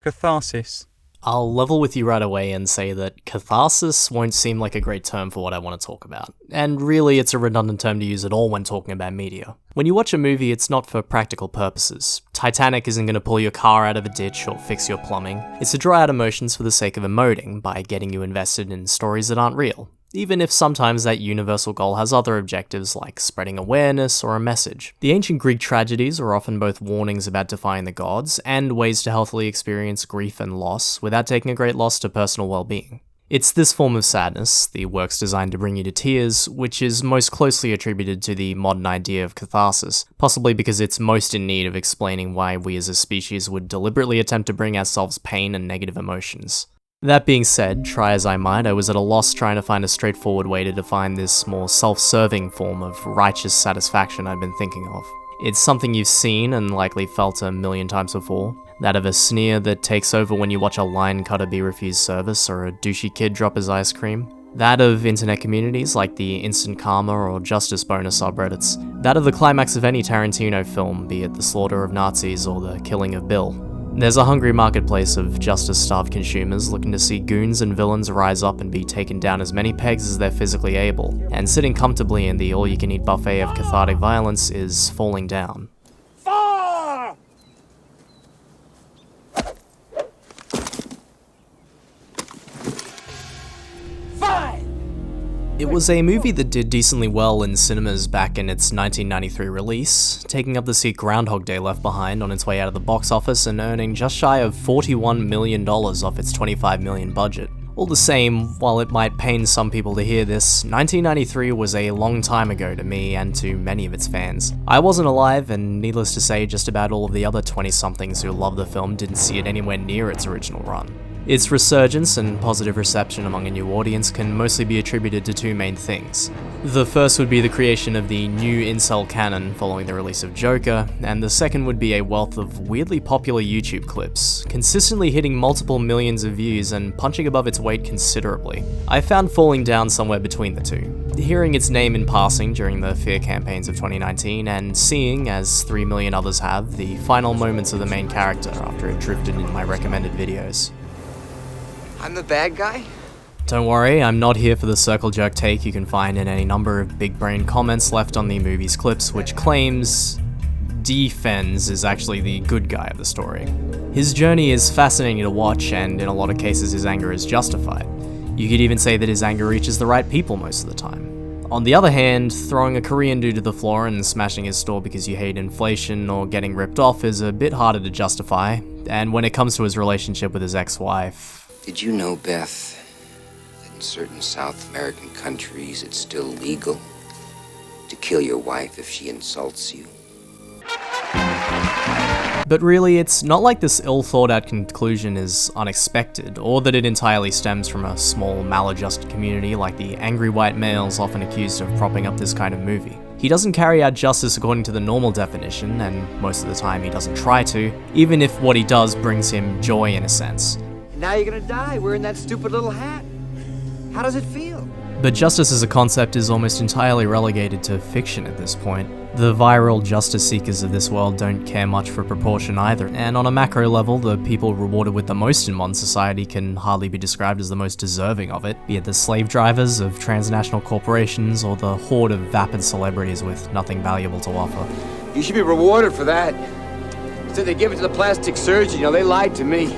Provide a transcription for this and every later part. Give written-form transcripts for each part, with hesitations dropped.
Catharsis. I'll level with you right away and say that catharsis won't seem like a great term for what I want to talk about. And really, it's a redundant term to use at all when talking about media. When you watch a movie, it's not for practical purposes. Titanic isn't going to pull your car out of a ditch or fix your plumbing. It's to draw out emotions for the sake of emoting by getting you invested in stories that aren't real. Even if sometimes that universal goal has other objectives like spreading awareness or a message. The ancient Greek tragedies are often both warnings about defying the gods and ways to healthily experience grief and loss without taking a great loss to personal well-being. It's this form of sadness, the works designed to bring you to tears, which is most closely attributed to the modern idea of catharsis, possibly because it's most in need of explaining why we as a species would deliberately attempt to bring ourselves pain and negative emotions. That being said, try as I might, I was at a loss trying to find a straightforward way to define this more self-serving form of righteous satisfaction I've been thinking of. It's something you've seen and likely felt a million times before. That of a sneer that takes over when you watch a line cutter be refused service or a douchey kid drop his ice cream. That of internet communities like the Instant Karma or Justice Boner subreddits. That of the climax of any Tarantino film, be it the slaughter of Nazis or the killing of Bill. There's a hungry marketplace of justice-starved consumers looking to see goons and villains rise up and be taken down as many pegs as they're physically able, and sitting comfortably in the all-you-can-eat buffet of cathartic violence is falling down. It was a movie that did decently well in cinemas back in its 1993 release, taking up the seat Groundhog Day left behind on its way out of the box office and earning just shy of $41 million off its $25 million budget. All the same, while it might pain some people to hear this, 1993 was a long time ago to me and to many of its fans. I wasn't alive, and needless to say, just about all of the other 20-somethings who loved the film didn't see it anywhere near its original run. Its resurgence and positive reception among a new audience can mostly be attributed to two main things. The first would be the creation of the new incel canon following the release of Joker, and the second would be a wealth of weirdly popular YouTube clips, consistently hitting multiple millions of views and punching above its weight considerably. I found Falling Down somewhere between the two, hearing its name in passing during the fear campaigns of 2019, and seeing, as 3 million others have, the final moments of the main character after it drifted in my recommended videos. I'm the bad guy? Don't worry, I'm not here for the circle jerk take you can find in any number of big brain comments left on the movie's clips, which claims D-Fens is actually the good guy of the story. His journey is fascinating to watch, and in a lot of cases his anger is justified. You could even say that his anger reaches the right people most of the time. On the other hand, throwing a Korean dude to the floor and smashing his store because you hate inflation or getting ripped off is a bit harder to justify, and when it comes to his relationship with his ex-wife... Did you know, Beth, that in certain South American countries it's still legal to kill your wife if she insults you? But really, it's not like this ill-thought-out conclusion is unexpected, or that it entirely stems from a small, maladjusted community like the angry white males often accused of propping up this kind of movie. He doesn't carry out justice according to the normal definition, and most of the time he doesn't try to, even if what he does brings him joy in a sense. Now you're gonna die wearing that stupid little hat. How does it feel? But justice as a concept is almost entirely relegated to fiction at this point. The viral justice seekers of this world don't care much for proportion either, and on a macro level, the people rewarded with the most in modern society can hardly be described as the most deserving of it, be it the slave drivers of transnational corporations or the horde of vapid celebrities with nothing valuable to offer. You should be rewarded for that. Instead they give it to the plastic surgeon, they lied to me.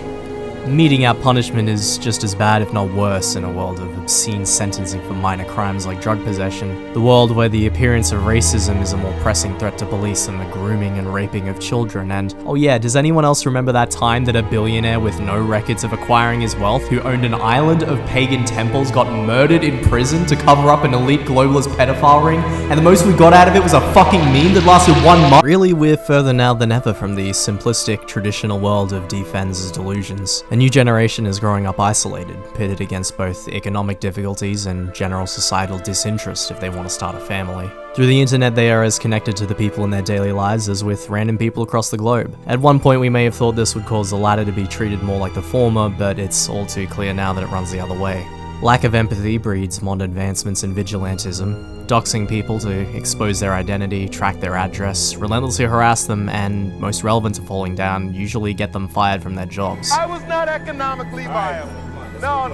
Meting out punishment is just as bad, if not worse, in a world of obscene sentencing for minor crimes like drug possession. The world where the appearance of racism is a more pressing threat to police than the grooming and raping of children. And, oh yeah, does anyone else remember that time that a billionaire with no records of acquiring his wealth, who owned an island of pagan temples, got murdered in prison to cover up an elite globalist pedophile ring, and the most we got out of it was a fucking meme that lasted 1 month? Really, we're further now than ever from the simplistic, traditional world of D-Fens' delusions. A new generation is growing up isolated, pitted against both economic difficulties and general societal disinterest if they want to start a family. Through the internet, they are as connected to the people in their daily lives as with random people across the globe. At one point, we may have thought this would cause the latter to be treated more like the former, but it's all too clear now that it runs the other way. Lack of empathy breeds modern advancements in vigilantism. doxing people to expose their identity, track their address, relentlessly harass them, and, most relevant to Falling Down, usually get them fired from their jobs. I was not economically viable. No.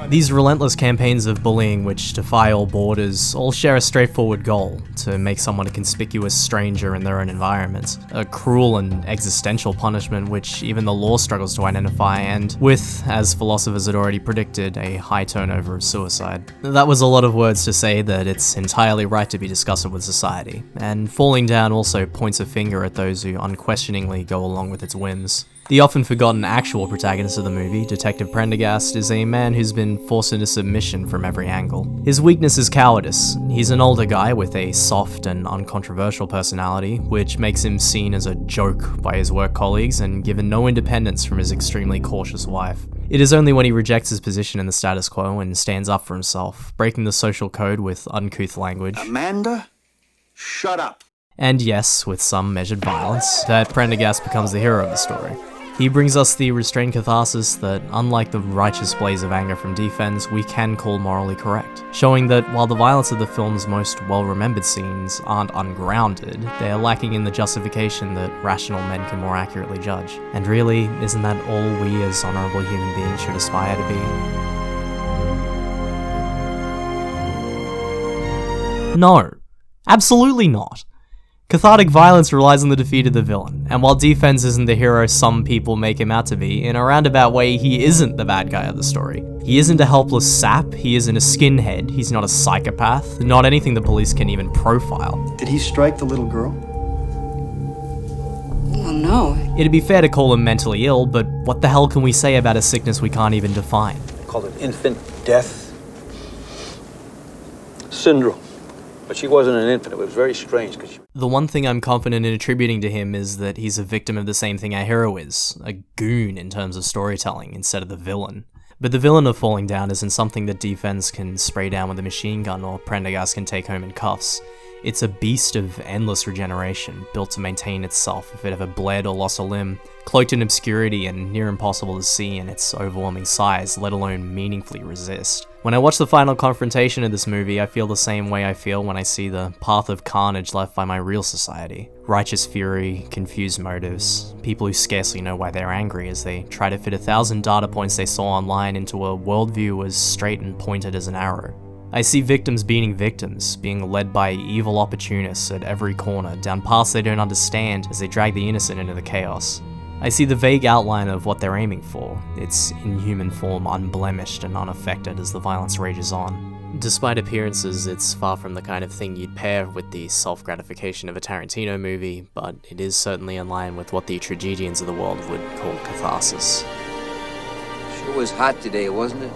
These relentless campaigns of bullying which defy all borders all share a straightforward goal: to make someone a conspicuous stranger in their own environment. A cruel and existential punishment which even the law struggles to identify, and with, as philosophers had already predicted, a high turnover of suicide. That was a lot of words to say that it's entirely right to be discussed with society, and Falling Down also points a finger at those who unquestioningly go along with its whims. The often forgotten actual protagonist of the movie, Detective Prendergast, is a man who's been forced into submission from every angle. His weakness is cowardice. He's an older guy with a soft and uncontroversial personality, which makes him seen as a joke by his work colleagues and given no independence from his extremely cautious wife. It is only when he rejects his position in the status quo and stands up for himself, breaking the social code with uncouth language. Amanda, shut up. And yes, with some measured violence, that Prendergast becomes the hero of the story. He brings us the restrained catharsis that, unlike the righteous blaze of anger from Defense, we can call morally correct, showing that while the violence of the film's most well-remembered scenes aren't ungrounded, they are lacking in the justification that rational men can more accurately judge. And really, isn't that all we as honourable human beings should aspire to be? No. Absolutely not. Cathartic violence relies on the defeat of the villain, and while Defense isn't the hero some people make him out to be, in a roundabout way he isn't the bad guy of the story. He isn't a helpless sap, he isn't a skinhead, he's not a psychopath, not anything the police can even profile. Did he strike the little girl? Well, no. It'd be fair to call him mentally ill, but what the hell can we say about a sickness we can't even define? They call it infant death syndrome. But she wasn't an infant. It was very strange. The one thing I'm confident in attributing to him is that he's a victim of the same thing our hero is, a goon in terms of storytelling instead of the villain. But the villain of Falling Down isn't something that Defense can spray down with a machine gun or Prendergast can take home in cuffs. It's a beast of endless regeneration, built to maintain itself if it ever bled or lost a limb, cloaked in obscurity and near impossible to see in its overwhelming size, let alone meaningfully resist. When I watch the final confrontation of this movie, I feel the same way I feel when I see the path of carnage left by my real society. Righteous fury, confused motives, people who scarcely know why they're angry as they try to fit 1,000 data points they saw online into a worldview as straight and pointed as an arrow. I see victims beating victims, being led by evil opportunists at every corner, down paths they don't understand as they drag the innocent into the chaos. I see the vague outline of what they're aiming for, its inhuman form unblemished and unaffected as the violence rages on. Despite appearances, it's far from the kind of thing you'd pair with the self-gratification of a Tarantino movie, but it is certainly in line with what the tragedians of the world would call catharsis. Sure was hot today, wasn't it?